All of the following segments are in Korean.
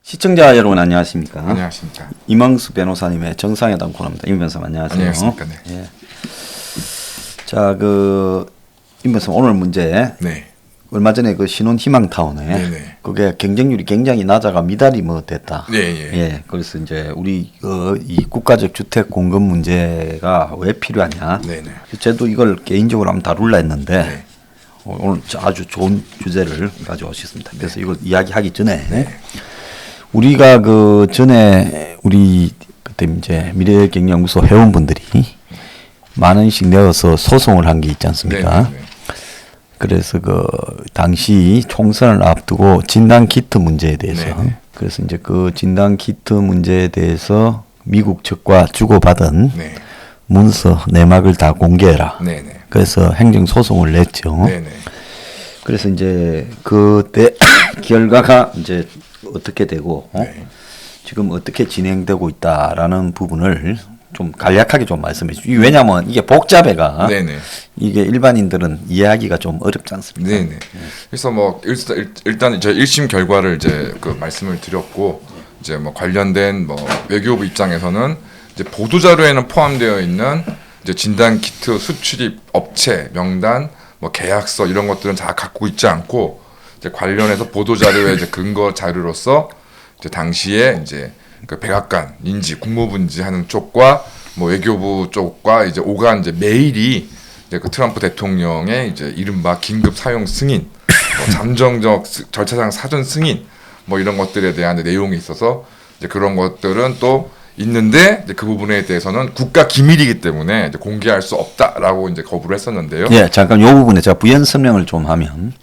시청자 여러분 안녕하십니까? 안녕하십니까? 이명수 변호사님의 정상회담 코너입니다. 임 변호사 안녕하세요. 안녕하십니까? 네. 예. 자, 임 변호사 오늘 문제. 네. 얼마 전에 그 신혼 희망타운에 네네. 그게 경쟁률이 굉장히 낮아가 미달이 뭐 됐다. 네, 예. 예. 그래서 이제 우리 이 국가적 주택 공급 문제가 왜 필요하냐. 네네. 저도 이걸 개인적으로 한번 다룰라 했는데 네. 오늘 아주 좋은 주제를 가져오셨습니다. 그래서 이걸 이야기하기 전에 우리가 그 전에 우리 그때 이제 미래경영연구소 회원분들이 만 원씩 내어서 소송을 한 게 있지 않습니까? 네네. 그래서 그 당시 총선을 앞두고 진단 키트 문제에 대해서 네네. 그래서 이제 그 진단 키트 문제에 대해서 미국 측과 주고받은 네. 문서 내막을 다 공개해라. 네네. 그래서 행정 소송을 냈죠. 네네. 그래서 이제 그때 결과가 이제 어떻게 되고 네. 지금 어떻게 진행되고 있다라는 부분을 좀 간략하게 좀 말씀해 주시죠. 왜냐하면 이게 복잡해가 네네. 이게 일반인들은 이해하기가 좀 어렵지 않습니까? 네네. 그래서 뭐 일단 저 1심 결과를 이제 그 말씀을 드렸고 이제 뭐 관련된 뭐 외교부 입장에서는 이제 보도 자료에는 포함되어 있는 이제 진단 키트 수출입 업체 명단 뭐 계약서 이런 것들은 다 갖고 있지 않고 이제 관련해서 보도 자료의 이제 근거 자료로서 이제 당시에 이제 그 백악관 인지 국무부인지 하는 쪽과 뭐 외교부 쪽과 이제 오간 이제 메일이 이제 그 트럼프 대통령의 이제 이른바 긴급 사용 승인, 뭐 잠정적 절차상 사전 승인 뭐 이런 것들에 대한 내용이 있어서 이제 그런 것들은 또 있는데 이제 그 부분에 대해서는 국가 기밀이기 때문에 이제 공개할 수 없다라고 이제 거부를 했었는데요. 예, 잠깐 요 부분에 제가 부연 설명을 좀 하면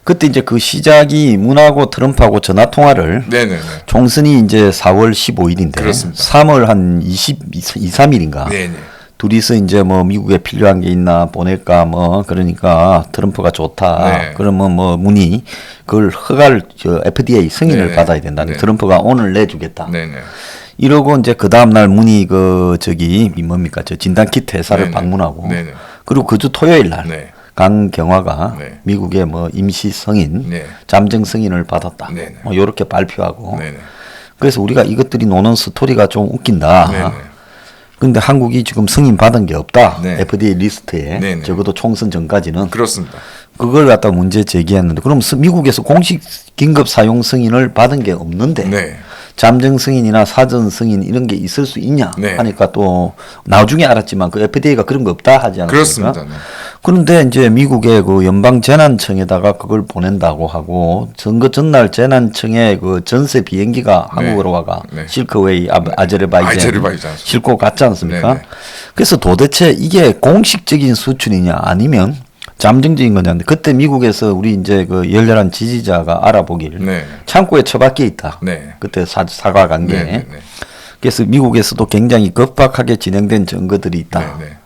그때 이제 그 시작이 문하고 트럼프하고 전화 통화를 네네네. 총선이 이제 4월 15일인데 그렇습니다. 3월 한 2, 3일인가 네네. 둘이서 이제 뭐 미국에 필요한 게 있나 보낼까 뭐 그러니까 트럼프가 좋다. 네. 그러면 뭐 문의 그걸 허가를 FDA 승인을 네. 받아야 된다는 네. 트럼프가 오늘 내주겠다. 네네. 이러고 이제 그 다음 날 문의 뭡니까 저 진단 키트 회사를 네네. 방문하고 네네. 그리고 그 주 토요일 날 네. 강경화가 네. 미국의 뭐 임시 승인, 네. 잠정 승인을 받았다. 네네. 뭐 이렇게 발표하고 네네. 그래서 우리가 이것들이 노는 스토리가 좀 웃긴다. 네네. 근데 한국이 지금 승인 받은 게 없다. 네. FDA 리스트에 네네. 적어도 총선 전까지는 그렇습니다. 그걸 갖다 문제 제기했는데 그럼 미국에서 공식 긴급 사용 승인을 받은 게 없는데 네. 잠정 승인이나 사전 승인 이런 게 있을 수 있냐 네. 하니까 또 나중에 알았지만 그 FDA가 그런 거 없다 하지 않았습니까? 그렇습니다. 네. 그런데 이제 미국의 그 연방 재난청에다가 그걸 보낸다고 하고 선거 전날 재난청에 그 전세 비행기가 한국으로 와가 네. 실크웨이 아제르바이잔 아제르바이잔. 싣고 갔지 않습니까? 네. 그래서 도대체 이게 공식적인 수준이냐 아니면 잠정적인 거냐. 그때 미국에서 우리 이제 그 열렬한 지지자가 알아보길 네. 창고에 처박혀 있다. 네. 그때 사과 관계. 네. 네. 그래서 미국에서도 굉장히 급박하게 진행된 증거들이 있다. 네. 네.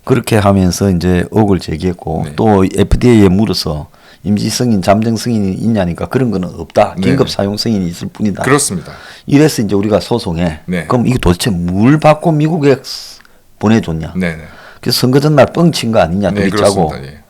그렇게 하면서 이제 의혹을 제기했고 네. 또 FDA에 물어서 임시 승인, 잠정 승인이 있냐니까 그런 거는 없다. 네. 긴급 사용 승인이 있을 뿐이다. 그렇습니다. 이래서 이제 우리가 소송해. 네. 그럼 이거 도대체 뭘 받고 미국에 보내줬냐. 네. 네. 그래서 선거 전날 뻥친 거 아니냐. 네, 둘이 짜고. 그렇습니다. 예.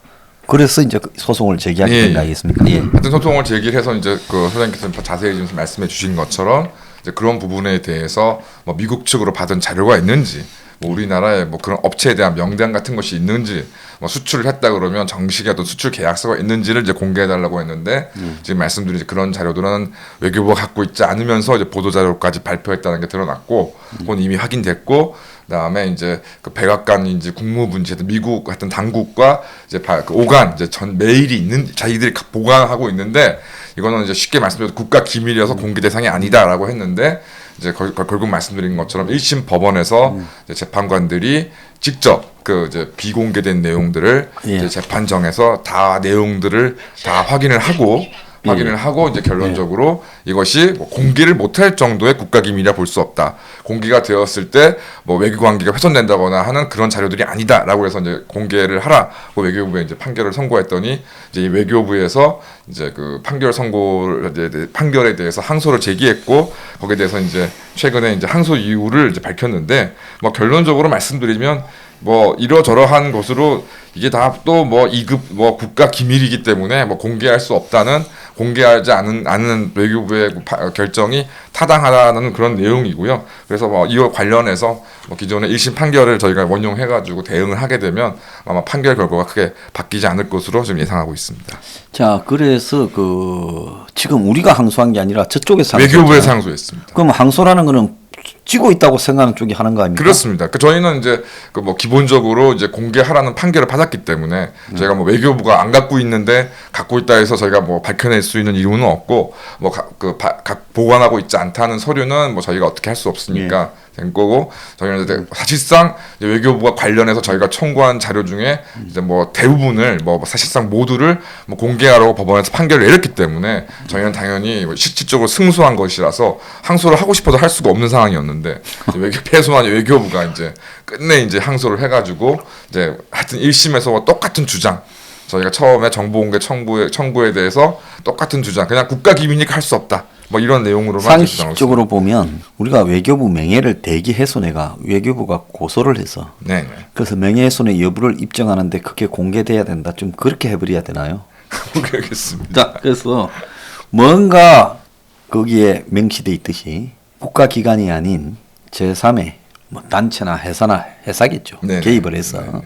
그래서 이제 소송을 제기하게 예, 된 거 예. 아니겠습니까? 예. 하여튼 소송을 제기해서 이제 그 소장님께서 자세히 좀 말씀해 주신 것처럼 이제 그런 부분에 대해서 뭐 미국 측으로 받은 자료가 있는지 뭐 우리나라에 뭐 그런 업체에 대한 명단 같은 것이 있는지 뭐 수출을 했다 그러면 정식의 어떤 수출 계약서가 있는지를 이제 공개해 달라고 했는데 지금 말씀드린 그런 자료들은 외교부가 갖고 있지 않으면서 이제 보도 자료까지 발표했다는 게 드러났고 그건 이미 확인됐고 그다음에 이제 그 백악관인지 국무부인지 미국 같은 당국과 이제 그 오간 이제 전 메일이 있는 자기들이 보관하고 있는데 이거는 이제 쉽게 말씀드려서 국가 기밀이어서 공개 대상이 아니다라고 했는데 이제 결국 말씀드린 것처럼 1심 법원에서 이제 재판관들이 직접 그 이제 비공개된 내용들을 예. 이제 재판정에서 다 내용들을 다 확인을 하고 이제 결론적으로 이것이 뭐 공개를 못할 정도의 국가기밀이라 볼 수 없다. 공개가 되었을 때 뭐 외교 관계가 훼손된다거나 하는 그런 자료들이 아니다라고 해서 이제 공개를 하라고 외교부에 이제 판결을 선고했더니 이제 이 외교부에서 이제 그 판결에 대해서 항소를 제기했고 거기에 대해서 이제 최근에 이제 항소 이유를 이제 밝혔는데 뭐 결론적으로 말씀드리면 뭐 이러저러한 것으로 이게 다 또 뭐 2급 뭐 국가 기밀이기 때문에 뭐 공개할 수 없다는 공개하지 않은 외교부의 결정이 타당하다는 그런 내용이고요. 그래서 뭐 이와 관련해서 뭐 기존의 1심 판결을 저희가 원용해가지고 대응을 하게 되면 아마 판결 결과가 크게 바뀌지 않을 것으로 지금 예상하고 있습니다. 자, 그래서 그 지금 우리가 항소한 게 아니라 저쪽에서 외교부에서 항소했습니다. 그럼 항소라는 거는 쥐고 있다고 생각하는 쪽이 하는 거 아닙니까? 그렇습니다. 저희는 이제 그 뭐 기본적으로 이제 공개하라는 판결을 받았기 때문에 저희가 뭐 외교부가 안 갖고 있는데 갖고 있다 해서 저희가 뭐 밝혀낼 수 있는 이유는 없고 뭐 보관하고 있지 않다는 서류는 뭐 저희가 어떻게 할 수 없으니까 된 거고 저희는 이제 사실상 이제 외교부가 관련해서 저희가 청구한 자료 중에 이제 뭐 대부분을 뭐 사실상 모두를 뭐 공개하라고 법원에서 판결을 내렸기 때문에 저희는 당연히 실질적으로 승소한 것이라서 항소를 하고 싶어도 할 수가 없는 상황이었는데 이제 패소한 외교부가 이제 끝내 이제 항소를 해가지고 이제 하여튼 1심에서 똑같은 주장. 저희가 처음에 정보공개 청구에 대해서 똑같은 주장, 그냥 국가 기밀이니까 할 수 없다. 뭐 이런 내용으로만 상식적으로 보면 우리가 외교부 명예를 대기훼손해가 외교부가 고소를 해서 네네. 그래서 명예훼손의 여부를 입증하는데 그게 공개돼야 된다. 좀 그렇게 해버려야 되나요? 모르겠습니다. 자, 그래서 뭔가 거기에 명시돼 있듯이 국가기관이 아닌 제3의 뭐 단체나 회사겠죠. 네네. 개입을 해서 네네.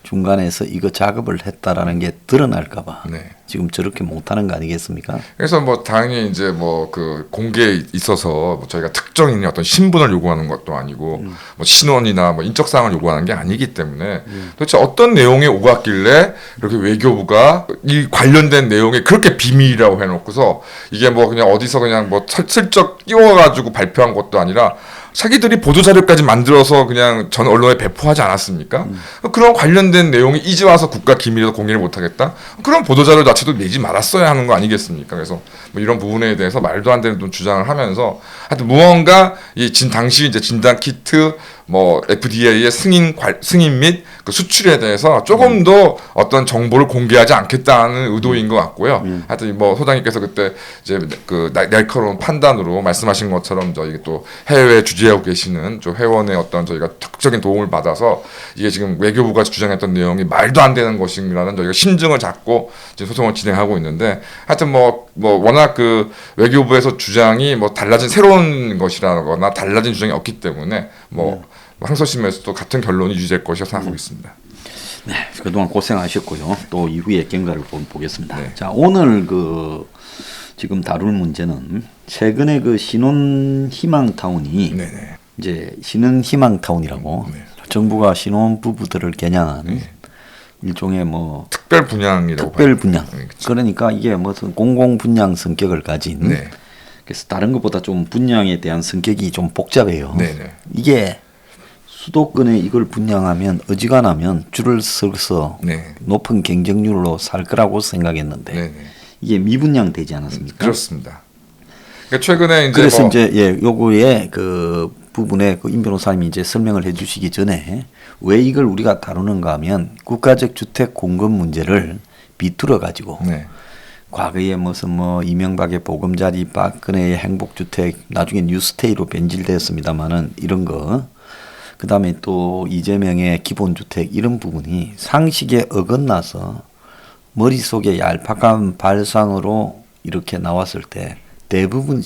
중간에서 이거 작업을 했다라는 게 드러날까봐 네. 지금 저렇게 못하는 거 아니겠습니까? 그래서 뭐 당연히 이제 뭐 그 공개에 있어서 뭐 저희가 특정인의 어떤 신분을 요구하는 것도 아니고 뭐 신원이나 뭐 인적 사항을 요구하는 게 아니기 때문에 도대체 어떤 내용이 오갔길래 이렇게 외교부가 이 관련된 내용이 그렇게 비밀이라고 해놓고서 이게 뭐 그냥 어디서 그냥 뭐 슬쩍 띄워가지고 발표한 것도 아니라 자기들이 보도자료까지 만들어서 그냥 전 언론에 배포하지 않았습니까? 그런 관련된 내용이 이제 와서 국가 기밀에서 공개를 못하겠다? 그런 보도자료 자체도 내지 말았어야 하는 거 아니겠습니까? 그래서 뭐 이런 부분에 대해서 말도 안 되는 좀 주장을 하면서 하여튼 무언가 당시 이제 진단 키트 뭐 FDA의 승인 및 그 수출에 대해서 조금 더 어떤 정보를 공개하지 않겠다는 의도인 것 같고요. 하여튼 뭐 소장님께서 그때 이제 그 날카로운 판단으로 말씀하신 것처럼 저희 또 해외에 주재하고 계시는 저 회원의 어떤 저희가 적극적인 도움을 받아서 이게 지금 외교부가 주장했던 내용이 말도 안 되는 것인가라는 저희가 심증을 잡고 지금 소송을 진행하고 있는데 하여튼 뭐 워낙 그 외교부에서 주장이 뭐 달라진 새로운 것이라거나 달라진 주장이 없기 때문에 뭐 항소심에서도 같은 결론이 유지될 것이라고 생각하고 있습니다. 네, 그동안 고생하셨고요. 또 이후에 경과를 보겠습니다. 네. 자, 오늘 그 지금 다룰 문제는 최근에 그 신혼희망타운이 네네. 이제 신혼희망타운이라고 정부가 신혼 부부들을 겨냥한 일종의 뭐 특별 분양이라고 특별 분양. 봐요. 그렇죠. 그러니까 이게 무슨 공공 분양 성격을 가진. 네. 그래서 다른 것보다 좀 분양에 대한 성격이 좀 복잡해요. 네네. 이게 수도권에 이걸 분양하면 어지간하면 줄을 서서 네. 높은 경쟁률로 살 거라고 생각했는데 네네. 이게 미분양 되지 않았습니까? 그렇습니다. 그러니까 최근에 이제 그래서 뭐 이제 요거에 그 부분에 그 임 변호사님이 이제 설명을 해주시기 전에 왜 이걸 우리가 다루는가 하면 국가적 주택 공급 문제를 비틀어 가지고 네. 과거에 무슨 뭐 이명박의 보금자리, 박근혜의 행복주택, 나중에 뉴스테이로 변질되었습니다만은 이런 거, 그 다음에 또 이재명의 기본주택 이런 부분이 상식에 어긋나서 머릿속에 얄팍한 발상으로 이렇게 나왔을 때 대부분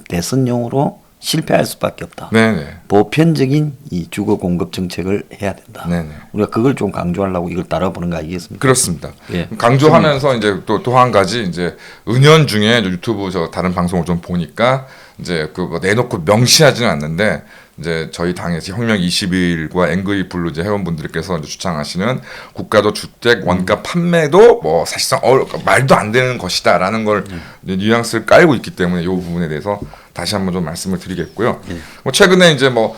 대선용으로 실패할 수밖에 없다. 네네. 보편적인 이 주거 공급 정책을 해야 된다. 네네. 우리가 그걸 좀 강조하려고 이걸 따라보는 거 아니겠습니까? 그렇습니다. 예. 강조하면서 이제 또 한 가지 이제 은연중에 유튜브 저 다른 방송을 좀 보니까 이제 그뭐 내놓고 명시하지는 않는데 이제 저희 당에서 혁명 21과 앵그리 블루 이제 회원분들께서 이제 주창하시는 국가도 주택 원가 판매도 뭐 사실상 말도 안 되는 것이다라는 걸 뉘앙스를 깔고 있기 때문에 이 부분에 대해서 다시 한번 좀 말씀을 드리겠고요. 뭐 최근에 이제 뭐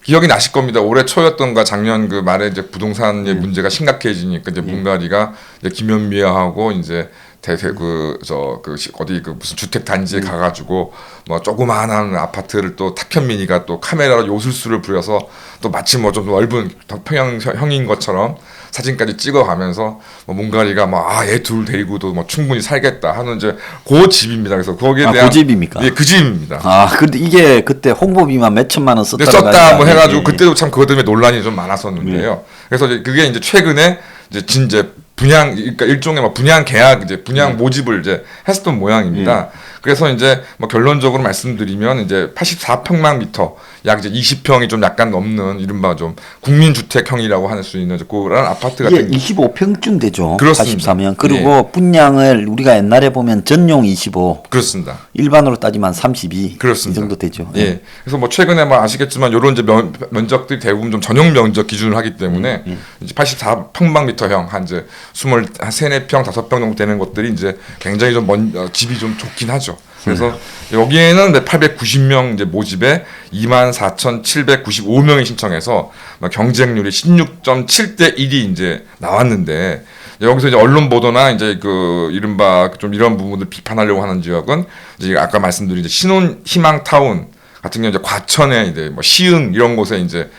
기억이 나실 겁니다. 올해 초였던가 작년 그 말에 이제 부동산의 문제가 심각해지니까 이제 문가리가 이제 김현미하고 이제 어디 그 무슨 주택 단지에 가가지고 뭐 조그마한 아파트를 또 탁현민이가 또 카메라로 요술수를 부려서 또 마치 뭐 좀 넓은 평형인 것처럼 사진까지 찍어가면서 뭐 문가리가 얘 둘 데리고도 뭐 충분히 살겠다 하는 이제 그 집입니다. 그래서 거기에 대한 그 집입니까? 예, 그 집입니다. 근데 이게 그때 홍보비만 몇 천만 원 네, 썼다 썼다 뭐 해가지고 그때도 참 그것 때문에 논란이 좀 많았었는데요. 그래서 이제 그게 이제 최근에 이제 분양, 그러니까 일종의 뭐 분양 계약, 이제 분양 모집을 이제 했었던 모양입니다. 그래서 이제 뭐 결론적으로 말씀드리면 이제 84평방미터 약 이제 20평이 좀 약간 넘는 이른바 좀 국민주택형이라고 할 수 있는 그런 아파트 이게 같은 25평쯤 되죠. 그렇습니다. 84면. 그리고 분양을 우리가 옛날에 보면 전용 25, 그렇습니다. 일반으로 따지면 32. 그렇습니다. 이 정도 되죠. 예. 그래서 뭐 최근에 뭐 아시겠지만 요런 이제 면적들이 대부분 좀 전용 면적 기준을 하기 때문에 이제 84평방미터형 한 이제 23, 4평, 5평 정도 되는 것들이 이제 굉장히 좀 집이 좀 좋긴 하죠. 그래서 여기에는 890명 이제 모집에 24,795명이 신청해서 경쟁률이 16.7대 1이 이제 나왔는데 여기서 이제 언론 보도나 이제 그 이른바 좀 이런 부분을 비판하려고 하는 지역은 이제 아까 말씀드린 이제 신혼 희망 타운 같은 경우 이제 과천에 이제 뭐 시흥 이런 곳에 이제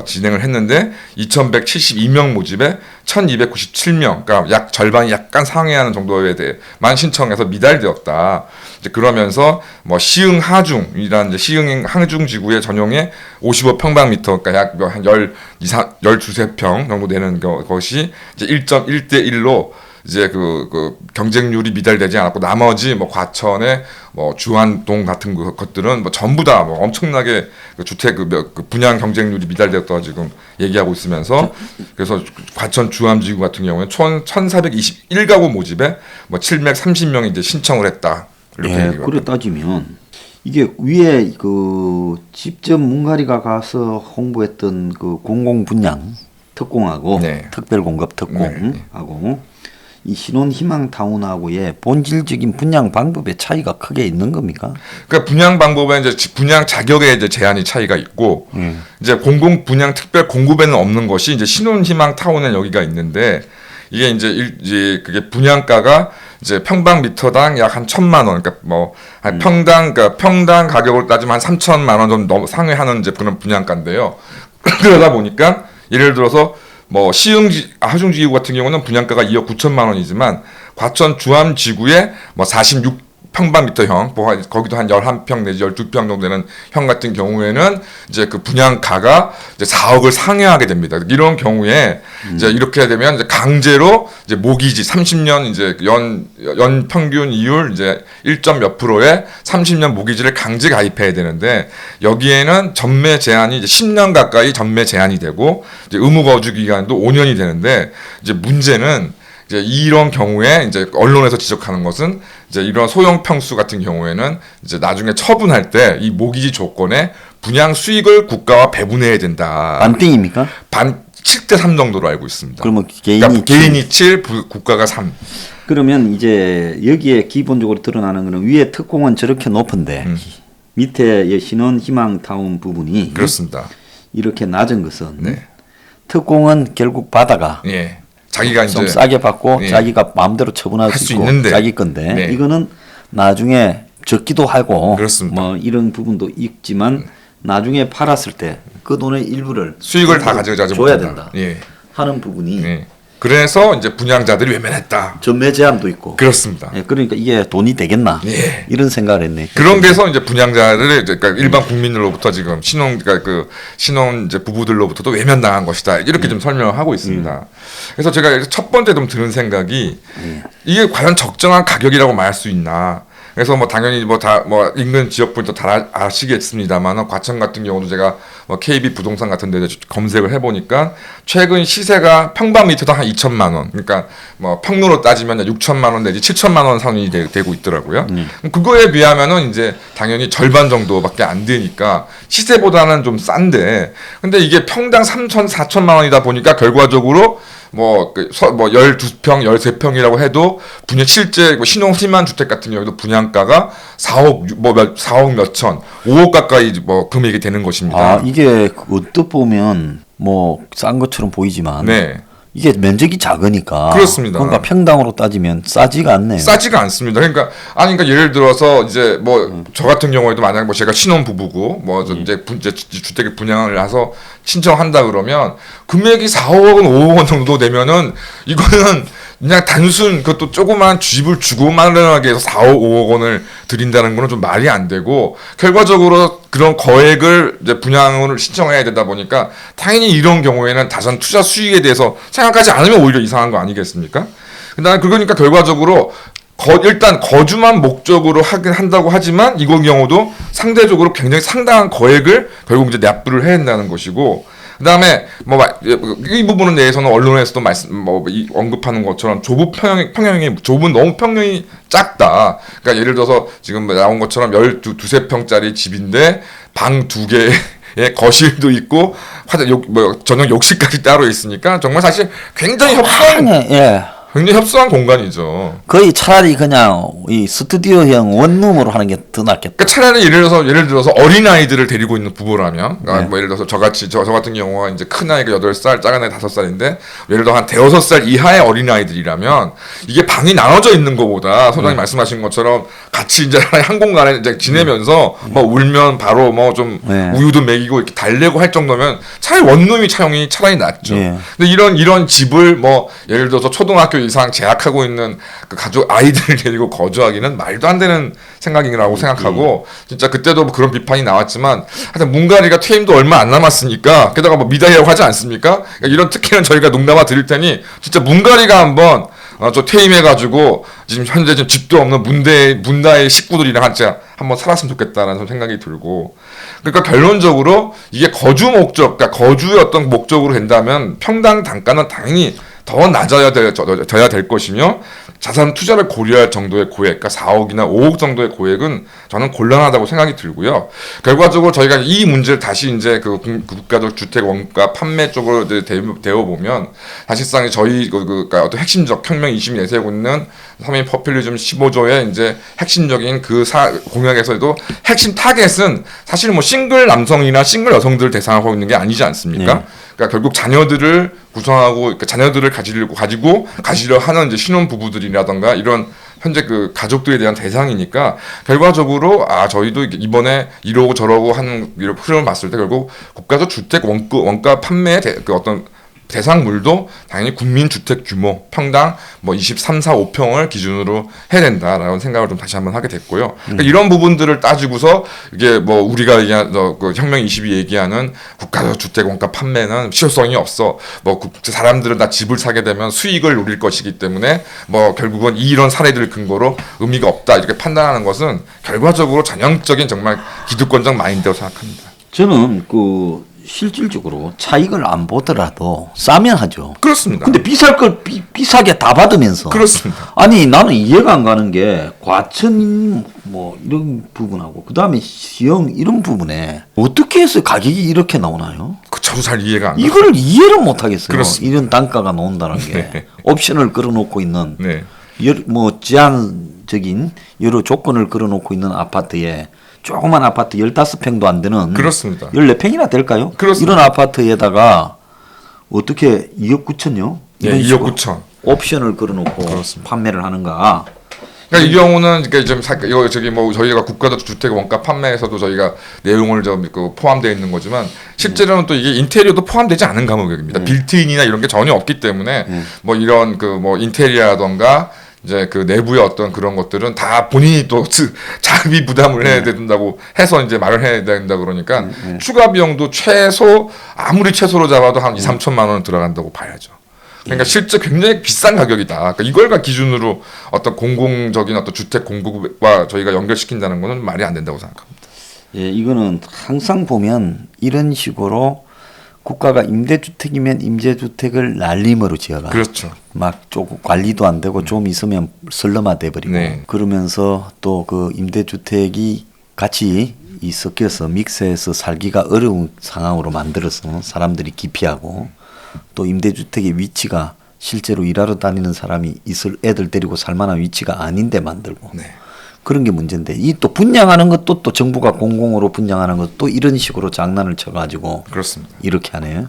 진행을 했는데 2,172명 모집에 1,297명, 그러니까 약 절반이 약간 상회하는 정도에 대해만 신청해서 미달되었다. 이제 그러면서 뭐 시흥 하중이란 이제 시흥 하중 지구의 전용에 55평방미터, 그러니까 약 한 12~13평 정도 되는 것이 이제 1.1대 1로 이제 그 경쟁률이 미달되지 않았고 나머지 뭐 과천의 뭐 주안동 같은 것들은 뭐 전부 다 뭐 엄청나게 그 주택 그 분양 경쟁률이 미달되었다고 지금 얘기하고 있으면서 그래서 과천 주암지구 같은 경우는 1,421가구 모집에 뭐 730명이 이제 신청을 했다. 이렇게 그래 따지면 이게 위에 그 직접 문가리가 가서 홍보했던 그 공공분양 특공하고 특별공급 특공하고 이 신혼희망타운하고의 본질적인 분양 방법의 차이가 크게 있는 겁니까? 그러니까 분양 방법에 이제 분양 자격에 이제 제한이 차이가 있고 이제 공공 분양 특별 공급에는 없는 것이 이제 신혼희망타운에 여기가 있는데 이게 이제 그게 분양가가 이제 평방미터당 약 한 1,000만 원, 그러니까 뭐 한 그러니까 평당 가격으로 따지면 한 3,000만 원 정도 상회하는 이제 그런 분양가인데요. 그러다 보니까 예를 들어서 뭐 하중지구 같은 경우는 분양가가 2억 9천만 원이지만 과천 주암지구에 뭐 46평방미터형, 뭐 거기도 한 11평 내지 12평 정도 되는 형 같은 경우에는 이제 그 분양가가 이제 4억을 상회하게 됩니다. 이런 경우에 이제 이렇게 되면 이제 강제로 이제 모기지 30년 이제 연 평균 이율 이제 1몇 %의 30년 모기지를 강제 가입해야 되는데 여기에는 전매 제한이 이제 10년 가까이 전매 제한이 되고 이제 의무 거주 기간도 5년이 되는데 이제 문제는 이제 이런 경우에 이제 언론에서 지적하는 것은 이제 이런 소형 평수 같은 경우에는 이제 나중에 처분할 때 이 모기지 조건에 분양 수익을 국가와 배분해야 된다. 반띵입니까? 7대 3 정도로 알고 있습니다. 그러면 개인이 7, 국가가 3. 그러면 이제 여기에 기본적으로 드러나는 거는 위에 특공은 저렇게 높은데 밑에 신혼희망타운 부분이 그렇습니다. 이렇게 낮은 것은 특공은 결국 바다가 자기가 좀 이제 싸게 받고 자기가 마음대로 처분할 수 있고 있는데 자기 건데 이거는 나중에 적기도 하고 그렇습니다. 뭐 이런 부분도 있지만 나중에 팔았을 때 그 돈의 일부를 수익을 다 가져가지 줘야 못한다. 된다 하는 부분이 그래서 이제 분양자들이 외면했다. 전매 제한도 있고 그렇습니다. 그러니까 이게 돈이 되겠나 이런 생각을 했네. 그런 데서 이제 분양자들을 그러니까 일반 국민들로부터 지금 그러니까 그 신혼 이제 부부들로부터도 외면당한 것이다. 이렇게 좀 설명을 하고 있습니다. 그래서 제가 첫 번째 좀 드는 생각이 이게 과연 적정한 가격이라고 말할 수 있나? 그래서 뭐 당연히 뭐 인근 지역분도 다 아시겠습니다만 과천 같은 경우도 제가 뭐 KB 부동산 같은 데 검색을 해보니까 최근 시세가 평방미터당 한 2천만 원, 그러니까 뭐 평로로 따지면 6천만 원 내지 7천만 원 선이 되고 있더라고요. 그거에 비하면은 이제 당연히 절반 정도밖에 안 되니까 시세보다는 좀 싼데, 근데 이게 평당 3천, 4천만 원이다 보니까 결과적으로 뭐 12평, 13평이라고 해도 실제 신혼희망 주택 같은 경우도 분양가가 4억 몇천, 5억 가까이 뭐 금액이 되는 것입니다. 이게 언뜻 보면 뭐 싼 것처럼 보이지만 이게 면적이 작으니까 그렇습니다. 그러니까 평당으로 따지면 싸지가 않네요. 싸지가 않습니다. 그러니까 예를 들어서 이제 뭐 저 같은 경우에도 만약 뭐 제가 신혼 부부고 뭐 이제 주택을 분양을 해서 신청한다 그러면 금액이 4억 원, 5억 원 정도 되면은 이거는 그냥 단순 그것도 조그만 집을 주고 마련하게 해서 4억, 5억 원을 드린다는 거는 좀 말이 안 되고 결과적으로 그런 거액을 이제 분양을 신청해야 되다 보니까 당연히 이런 경우에는 다산 투자 수익에 대해서 생각하지 않으면 오히려 이상한 거 아니겠습니까? 그러니까 결과적으로 일단 거주만 목적으로 하긴 한다고 하지만 이건 경우도 상대적으로 굉장히 상당한 거액을 결국 이제 납부를 해야 한다는 것이고 그다음에 뭐 이 부분에 대해서는 언론에서도 언급하는 것처럼 평형이 너무 평형이 작다. 그러니까 예를 들어서 지금 나온 것처럼 12, 2평짜리 집인데 방 2개에 거실도 있고 전용 욕실까지 따로 있으니까 정말 사실 굉장히 협소한 공간이죠. 거의 차라리 그냥 이 스튜디오형 원룸으로 하는 게 더 낫겠다. 그러니까 차라리 예를 들어서 어린 아이들을 데리고 있는 부부라면, 그러니까 뭐 예를 들어서 저 같은 경우가 이제 큰 아이가 8살, 작은 아이 5살인데 예를 들어 한 대여섯 살 이하의 어린 아이들이라면 이게 방이 나눠져 있는 것보다 소장님 말씀하신 것처럼 같이 이제 한 공간에 이제 지내면서 뭐 울면 바로 뭐 좀 우유도 먹이고 이렇게 달래고 할 정도면 차라리 원룸이 차라리 낫죠. 근데 이런 집을 뭐 예를 들어서 초등학교 이상 재학하고 있는 그 가족 아이들을 데리고 거주하기는 말도 안 되는 생각이라고 생각하고 진짜 그때도 뭐 그런 비판이 나왔지만 하여튼 문가리가 퇴임도 얼마 안 남았으니까 게다가 뭐 미달이라고 하지 않습니까? 그러니까 이런 특혜는 저희가 농담아 드릴 테니 진짜 문가리가 한번 저 퇴임해가지고 지금 현재 지금 집도 없는 문다의 식구들이랑 한번 살았으면 좋겠다라는 생각이 들고 그러니까 결론적으로 이게 거주 목적, 그러니까 거주의 어떤 목적으로 된다면 평당 단가는 당연히 더 낮아야 될 것이며 자산 투자를 고려할 정도의 고액, 그러니까 4억이나 5억 정도의 고액은 저는 곤란하다고 생각이 들고요. 결과적으로 저희가 이 문제를 다시 이제 그 국가적 주택 원가 판매 쪽으로 되어 보면 사실상 저희 그러니까 어떤 핵심적 혁명 20이 내세우고 있는 서민 포퓰리즘 15조의 이제 핵심적인 공약에서도 핵심 타겟은 사실 뭐 싱글 남성이나 싱글 여성들을 대상하고 있는 게 아니지 않습니까? 그러니까 결국 자녀들을 구성하고 그러니까 자녀들을 가지려 하는 이제 신혼 부부들이라던가 이런 현재 그 가족들에 대한 대상이니까 결과적으로 저희도 이번에 이러고 저러고 하는 이런 흐름을 봤을 때 결국 국가적 주택 원가 판매의 그 어떤 대상물도 당연히 국민주택 규모 평당 뭐 23, 4, 5평을 기준으로 해야 된다라는 생각을 좀 다시 한번 하게 됐고요. 그러니까 이런 부분들을 따지고서 이게 뭐 우리가 얘기한 그 혁명 20이 얘기하는 국가적 주택 원가 판매는 실효성이 없어. 뭐 사람들은 다 집을 사게 되면 수익을 노릴 것이기 때문에 뭐 결국은 이런 사례들을 근거로 의미가 없다 이렇게 판단하는 것은 결과적으로 전형적인 정말 기득권적 마인드라고 생각합니다. 저는 실질적으로 차익을 안 보더라도 싸면 하죠. 그렇습니다. 근데 비쌀 걸 비싸게 다 받으면서. 그렇습니다. 아니 나는 이해가 안 가는 게 과천 뭐 이런 부분하고 그 다음에 시형 이런 부분에 어떻게 해서 가격이 이렇게 나오나요? 저도 잘 이해가 안 가요. 이걸 이해를 못 하겠어요. 그렇습니다. 이런 단가가 나온다는 게 옵션을 걸어놓고 있는 뭐 제한적인 여러 조건을 걸어놓고 있는 아파트에. 조그만 아파트 15평도 안 되는 그렇습니다. 14평이나 될까요? 그렇습니다. 이런 아파트에다가 어떻게 2억 9천요? 네, 2억 9천. 옵션을 걸어놓고 그렇습니다. 판매를 하는가? 그러니까 이 경우는 이거 저희가 국가적 주택 원가 판매에서도 저희가 내용을 포함되어 있는 거지만 실제로는 또 이게 인테리어도 포함되지 않은 가격입니다. 빌트인이나 이런 게 전혀 없기 때문에 뭐 이런 뭐 인테리어라던가 이제 그 내부의 어떤 그런 것들은 다 본인이 또 자비 부담을 해야 된다고 해서 이제 말을 해야 된다 그러니까 추가 비용도 아무리 최소로 잡아도 한 2, 3천만 원 들어간다고 봐야죠. 그러니까 실제 굉장히 비싼 가격이다. 그러니까 이걸 기준으로 어떤 공공적인 어떤 주택 공급과 저희가 연결시킨다는 것은 말이 안 된다고 생각합니다. 예, 이거는 항상 보면 이런 식으로 국가가 임대주택이면 임대주택을 날림으로 지어가. 그렇죠. 막 조금 관리도 안 되고 좀 있으면 슬럼화 돼버리고 그러면서 또 그 임대주택이 같이 섞여서 믹스해서 살기가 어려운 상황으로 만들어서 사람들이 기피하고 또 임대주택의 위치가 실제로 일하러 다니는 사람이 있을 애들 데리고 살만한 위치가 아닌데 만들고 그런 게 문제인데 이 또 분양하는 것도 또 정부가 공공으로 분양하는 것도 이런 식으로 장난을 쳐가지고 그렇습니다. 이렇게 하네요.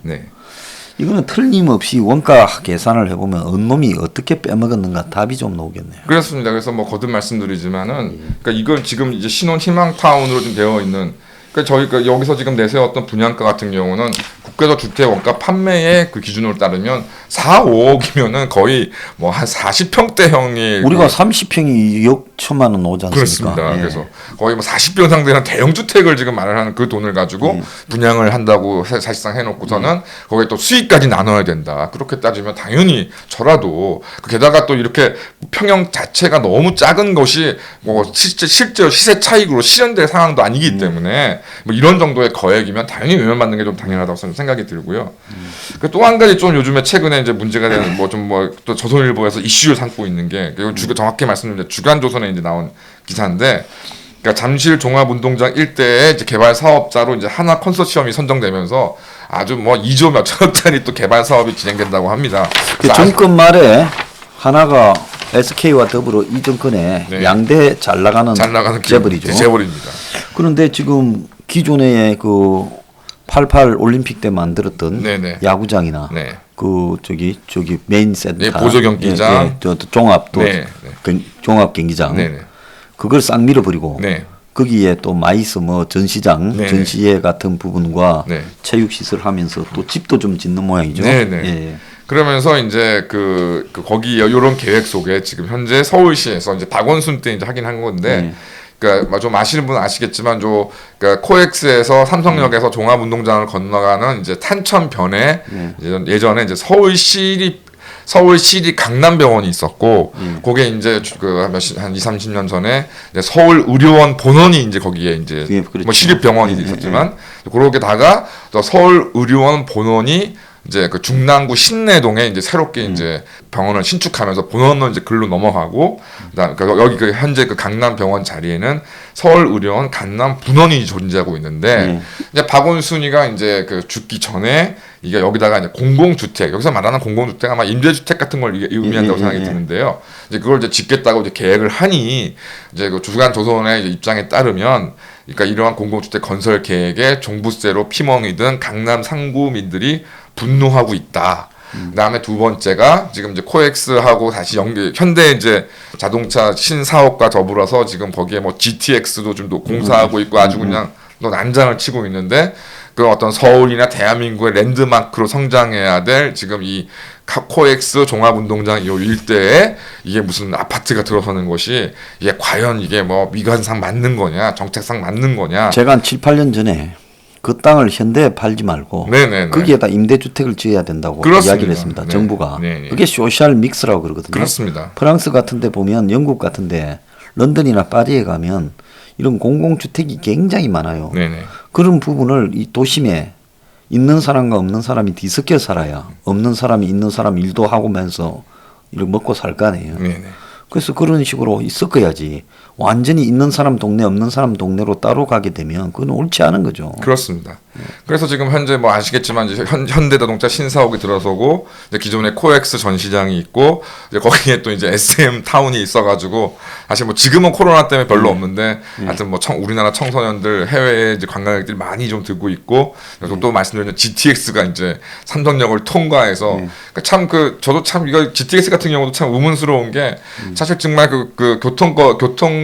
이거는 틀림없이 원가 계산을 해보면 어느 놈이 어떻게 빼먹었는가 답이 좀 나오겠네요. 그렇습니다. 그래서 뭐 거듭 말씀드리지만은 그러니까 이걸 지금 이제 신혼 희망타운으로 좀 되어 있는 그러니까 저희가 여기서 지금 내세웠던 분양가 같은 경우는 국가적 주택 원가 판매의 그 기준으로 따르면 4, 5억이면은 거의 뭐 한 40평대형이 우리가 30평이 2억 1천만 원 오지 않습니까? 그렇습니다. 예. 그래서 거의 뭐 40평 상대는 대형 주택을 지금 말하는 그 돈을 가지고 분양을 한다고 사실상 해놓고서는 거기에 또 수익까지 나눠야 된다. 그렇게 따지면 당연히 저라도 게다가 또 이렇게 평형 자체가 너무 작은 것이 뭐 실제 시세 차익으로 실현될 상황도 아니기 때문에 뭐 이런 정도의 거액이면 당연히 외면받는 게 좀 당연하다고 생각이 들고요. 또 한 가지 좀 요즘에 최근에 이제 문제가 되는 뭐 좀 뭐 또 조선일보에서 이슈를 삼고 있는 게 정확히 말씀드리면 주간조선에 이제 나온 기사인데, 그러니까 잠실 종합운동장 일대에 이제 개발 사업자로 이제 하나 컨소시엄이 선정되면서 아주 뭐 2조 몇천억짜리 또 개발 사업이 진행된다고 합니다. 그 정권 말에 하나가 SK와 더불어 이 정권에 네. 양대 잘 나가는 재벌이죠. 재벌입니다. 그런데 지금 기존에 그 88 올림픽 때 만들었던 네네. 야구장이나 네. 그 저기 메인 센터, 네, 보조 경기장, 또 종합도 네, 종합 경기장, 네네. 그걸 싹 밀어버리고 네. 거기에 또 마이스 뭐 전시장, 네네. 전시회 같은 부분과 네. 체육시설 하면서 또 집도 좀 짓는 모양이죠. 네네. 예. 그러면서 이제 그 거기 이런 계획 속에 지금 현재 서울시에서 이제 박원순 때 이제 하긴 한 건데, 그러니까 좀 아시는 분은 아시겠지만 그러니까 코엑스에서 삼성역에서 종합운동장을 건너가는 이제 탄천변에 예전에 이제 서울시립 강남병원이 있었고, 그게 이제 한 2, 30년 전에 이제 서울의료원 본원이 이제 거기에 이제 예, 그렇죠. 뭐 시립병원이 있었지만, 그러게다가 또 서울의료원 본원이 이제 그 중랑구 신내동에 이제 새롭게 이제 병원을 신축하면서 본원은 이제 글로 넘어가고, 그다음 여기 그 현재 그 강남병원 자리에는 서울의료원 강남 분원이 존재하고 있는데, 이제 박원순이가 이제 그 죽기 전에 이게 여기다가 이제 공공주택, 여기서 말하는 공공주택 아마 임대주택 같은 걸 의미한다고 생각이 드는데요. 이제 그걸 이제 짓겠다고 이제 계획을 하니, 이제 그 주간조선의 입장에 따르면, 그러니까 이러한 공공주택 건설 계획에 종부세로 피멍이 든 강남 상구민들이 분노하고 있다. 그다음에 두 번째가 지금 이제 코엑스하고 다시 현대 이제 자동차 신사업과 더불어서 지금 거기에 뭐 GTX도 좀 공사하고 있고 아주 그냥 또 난장을 치고 있는데, 그 어떤 서울이나 대한민국의 랜드마크로 성장해야 될 지금 이 코엑스 종합운동장 이 일대에 이게 무슨 아파트가 들어서는 것이 이게 과연 이게 뭐 미관상 맞는 거냐, 정책상 맞는 거냐. 제가 한 7, 8년 전에 그 땅을 현대에 팔지 말고 네네네. 거기에다 임대주택을 지어야 된다고 그렇습니다. 이야기를 했습니다. 네. 정부가. 네네. 그게 소셜 믹스라고 그러거든요. 그렇습니다. 프랑스 같은 데 보면, 영국 같은 데, 런던이나 파리에 가면 이런 공공주택이 굉장히 많아요. 네네. 그런 부분을 이 도심에 있는 사람과 없는 사람이 뒤섞여 살아야 없는 사람이 있는 사람 일도 하고면서 이렇게 먹고 살 거 아니에요. 네네. 그래서 그런 식으로 섞어야지. 완전히 있는 사람 동네 없는 사람 동네로 따로 가게 되면 그건 옳지 않은 거죠. 그렇습니다. 그래서 지금 현재 뭐 아시겠지만 이제 현대자동차 신사옥이 들어서고, 이제 기존에 코엑스 전시장이 있고, 이제 거기에 또 이제 SM 타운이 있어가지고, 사실 뭐 지금은 코로나 때문에 별로 없는데, 하여튼 뭐 우리나라 청소년들 해외에 이제 관광객들이 많이 좀 들고 있고, 그래서 또 말씀드린 GTX가 이제 삼성역을 통과해서, 그러니까 참 저도 참 이거 GTX 같은 경우도 참 의문스러운 게, 사실 정말 그 교통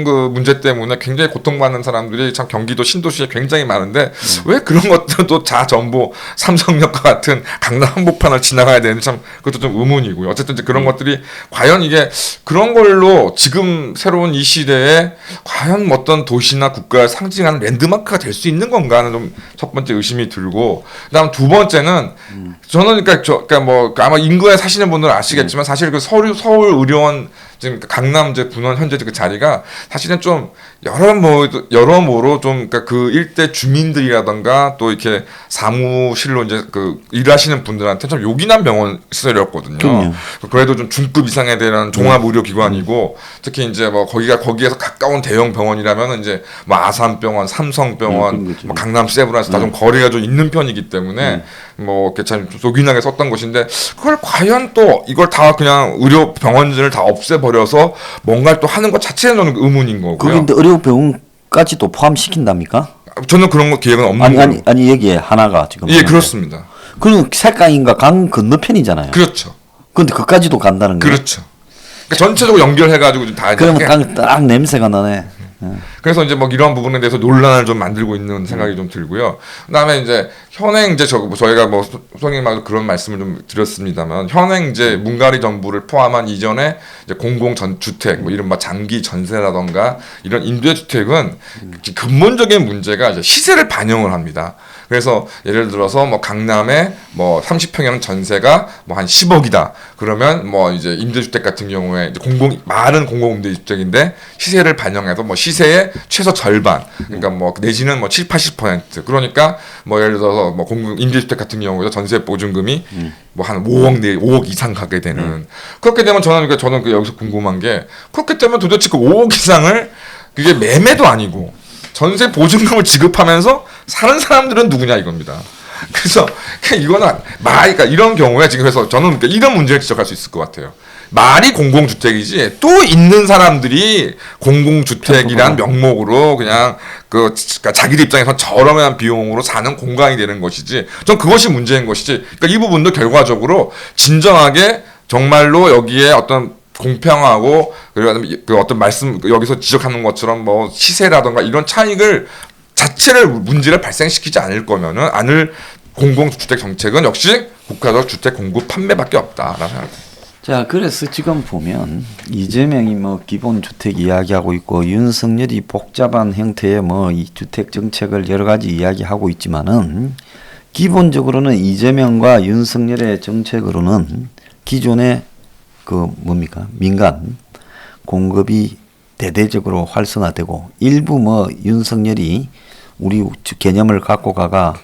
그 문제 때문에 굉장히 고통받는 사람들이 참 경기도 신도시에 굉장히 많은데, 왜 그런 것들도 다 전부 삼성역과 같은 강남 한복판을 지나가야 되는지 참 그것도 좀 의문이고요. 어쨌든 이제 그런 것들이 과연 이게 그런 걸로 지금 새로운 이 시대에 과연 어떤 도시나 국가를 상징하는 랜드마크가 될 수 있는 건가 하는 좀 첫 번째 의심이 들고, 그다음 두 번째는 저는 그러니까 뭐 아마 인구에 사시는 분들은 아시겠지만 사실 그 서울 의료원 지금 강남 이제 분원 현재 그 자리가 사실은 좀 여러모로 좀 그러니까 그 일대 주민들이라던가 또 이렇게 사무실로 이제 그 일하시는 분들한테 좀 요긴한 병원 시설이었거든요. 그럼요. 그래도 좀 중급 이상에 대한 종합 의료 기관이고, 특히 이제 뭐 거기에서 가까운 대형 병원이라면 이제 뭐 아산병원, 삼성병원, 뭐 강남 세브란스 다 좀 거리가 좀 있는 편이기 때문에 뭐 이렇게 참 요긴하게 썼던 것인데, 그걸 과연 또 이걸 다 그냥 의료 병원들을 다 없애버려서 뭔가를 또 하는 것 자체는 저는 의문인 거고요. 거기인데 의료병원까지도 포함시킨답니까? 저는 그런 거 계획은 없는 거예요. 아니 여기에 하나가 지금. 예, 그렇습니다. 그럼 색강인가 강 건너편이잖아요. 그렇죠. 근데 그까지도 간다는 거예요. 그렇죠. 그러니까 전체적으로 연결해가지고 다 그러면 이렇게 딱 냄새가 나네. 그래서 이제 뭐 이런 부분에 대해서 논란을 좀 만들고 있는 생각이 좀 들고요. 그다음에 이제 현행 이제 저희가 뭐 소장님하고 그런 말씀을 좀 드렸습니다만 현행 이제 문가리 정부를 포함한 이전에 이제 공공 전주택 뭐 이른바 장기 전세라던가 이런 임대주택은 근본적인 문제가 이제 시세를 반영을 합니다. 그래서 예를 들어서 뭐 강남에 뭐 30평형 전세가 뭐 한 10억이다. 그러면 뭐 이제 임대주택 같은 경우에 이제 말은 공공임대주택인데 시세를 반영해서 뭐 시세의 최소 절반, 그러니까 뭐 내지는 뭐 70-80%. 그러니까 뭐 예를 들어서 뭐 공공 임대주택 같은 경우에 전세 보증금이 뭐 한 5억 이상 가게 되는. 그렇게 되면 저는 그 여기서 궁금한 게 그렇게 되면 도대체 그 5억 이상을 그게 매매도 아니고 전세 보증금을 지급하면서 사는 사람들은 누구냐 이겁니다. 그래서 이거는 그러니까 이런 경우에 지금 해서 저는 그러니까 이런 문제를 지적할 수 있을 것 같아요. 말이 공공주택이지 또 있는 사람들이 공공주택이란 명목으로 그냥 그러니까 자기들 입장에서 저렴한 비용으로 사는 공간이 되는 것이지. 전 그것이 문제인 것이지. 그러니까 이 부분도 결과적으로 진정하게 정말로 여기에 어떤 공평하고 그리고 그 어떤 말씀 여기서 지적하는 것처럼 뭐 시세라던가 이런 차익을 자체를 문제를 발생시키지 않을 공공주택 정책은 역시 국가적 주택 공급 판매밖에 없다라는 생각입니다. 자, 그래서 지금 보면 이재명이 뭐 기본주택 이야기하고 있고 윤석열이 복잡한 형태의 뭐 이 주택 정책을 여러 가지 이야기하고 있지만은 기본적으로는 이재명과 윤석열의 정책으로는 기존의 그 뭡니까 민간 공급이 대대적으로 활성화되고 일부 뭐 윤석열이 우리 개념을 갖고 가가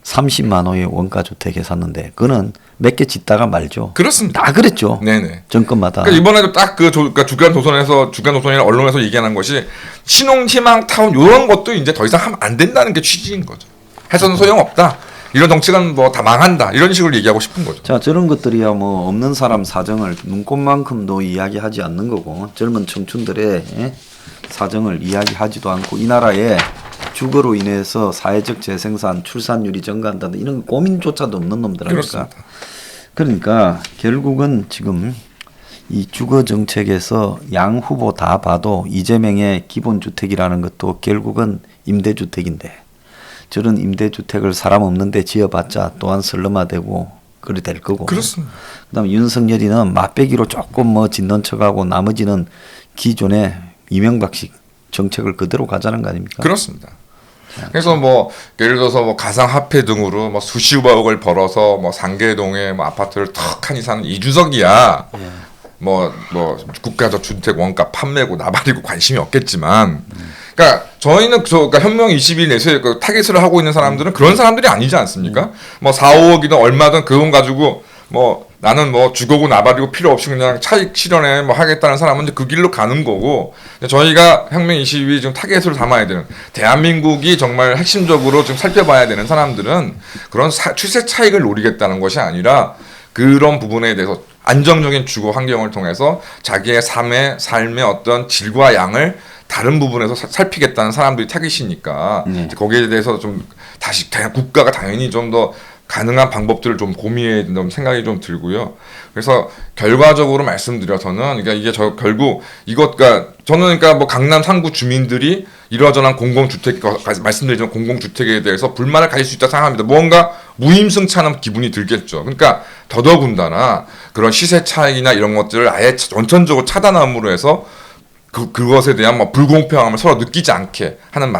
30만 호의 원가 주택에 샀는데 그거는 몇 개 짓다가 말죠. 그렇습니다. 다 그랬죠. 네네. 정권마다. 그러니까 이번에도 딱 그러니까 주간 조선이나 언론에서 얘기하는 것이 신혼희망 타운 이런 것도 이제 더 이상 하면 안 된다는 게 취지인 거죠. 해서는 소용없다. 이런 정책은 뭐 다 망한다. 이런 식으로 얘기하고 싶은 거죠. 자, 저런 것들이야 뭐 없는 사람 사정을 눈꽃만큼도 이야기하지 않는 거고 젊은 청춘들의 사정을 이야기하지도 않고 이 나라에 주거로 인해서 사회적 재생산, 출산율이 증가한다 이런 고민조차도 없는 놈들 아닙니까? 그러니까 결국은 지금 이 주거 정책에서 양 후보 다 봐도 이재명의 기본주택이라는 것도 결국은 임대주택인데 저런 임대주택을 사람 없는데 지어봤자 또한 설렁화되고 그래 될 거고. 그렇습니다. 그다음에 윤석열이는 맛배기로 조금 뭐 짓는 척하고 나머지는 기존의 이명박식 정책을 그대로 가자는 거 아닙니까? 그렇습니다. 그래서 뭐 예를 들어서 뭐 가상화폐 등으로 뭐 수십억을 벌어서 뭐 상계동에 뭐 아파트를 턱하니 사는 이준석이야. 뭐 국가적 주택 원가 판매고 나발이고 관심이 없겠지만, 그러니까 저희는 그러니까 혁명 20일 내수에 그 타겟을 하고 있는 사람들은 그런 사람들이 아니지 않습니까? 뭐 4, 5억이든 얼마든 그 돈 가지고 뭐 나는 뭐 주거고 나발이고 필요 없이 그냥 차익 실현에 뭐 하겠다는 사람은 이제 그 길로 가는 거고, 저희가 혁명 22 지금 타겟으로 담아야 되는 대한민국이 정말 핵심적으로 좀 살펴봐야 되는 사람들은 그런 추세 차익을 노리겠다는 것이 아니라 그런 부분에 대해서 안정적인 주거 환경을 통해서 자기의 삶의 어떤 질과 양을 다른 부분에서 살피겠다는 사람들이 타깃이니까 거기에 대해서 좀 다시 국가가 당연히 좀 더 가능한 방법들을 좀 고민해야 된다는 생각이 좀 들고요. 그래서 결과적으로 말씀드려서는 그러니까 이게 결국 그러니까 저는 그러니까 뭐 강남 3구 주민들이 이러저러한 공공주택 말씀드리지만 공공주택에 대해서 불만을 가질 수 있다고 생각합니다. 무언가 무임승차한 기분이 들겠죠. 그러니까 더더군다나 그런 시세 차익이나 이런 것들을 아예 원천적으로 차단함으로 해서 그것에 대한 뭐 불공평함을 서로 느끼지 않게 하는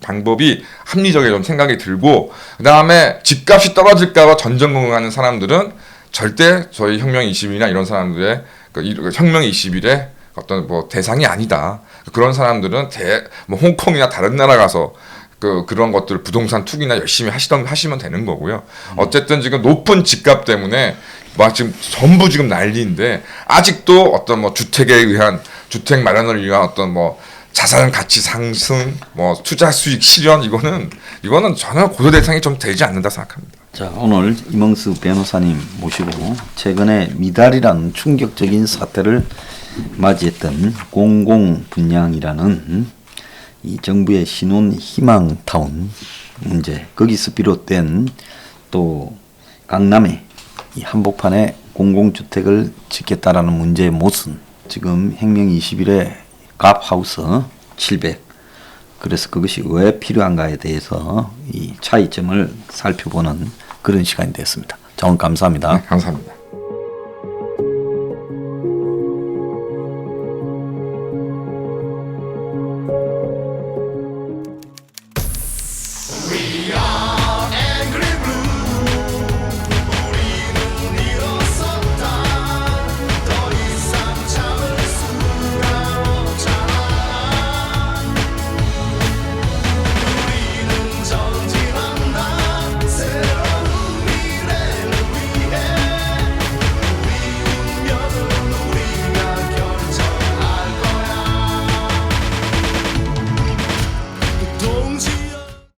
방법이 합리적이라고 좀 생각이 들고, 그 다음에 집값이 떨어질까봐 전전긍긍하는 사람들은 절대 저희 혁명 20일이나 이런 사람들의 혁명 20일의 어떤 뭐 대상이 아니다. 그런 사람들은 뭐 홍콩이나 다른 나라 가서 그런 것들 부동산 투기나 열심히 하시면 되는 거고요. 어쨌든 지금 높은 집값 때문에 막 지금 전부 지금 난리인데 아직도 어떤 뭐 주택에 의한 주택 마련을 위한 어떤 뭐 자산 가치 상승, 뭐 투자 수익 실현 이거는 전혀 고려 대상이 좀 되지 않는다 생각합니다. 자, 오늘 임응수 변호사님 모시고 최근에 미달이라는 충격적인 사태를 맞이했던 공공분양이라는 이 정부의 신혼 희망타운 문제, 거기서 비롯된 또 강남에 이 한복판에 공공주택을 짓겠다라는 문제의 못은 지금 혁명 21의 갑하우스 700 그래서 그것이 왜 필요한가에 대해서 이 차이점을 살펴보는 그런 시간이 됐습니다. 자, 오늘 감사합니다. 감사합니다.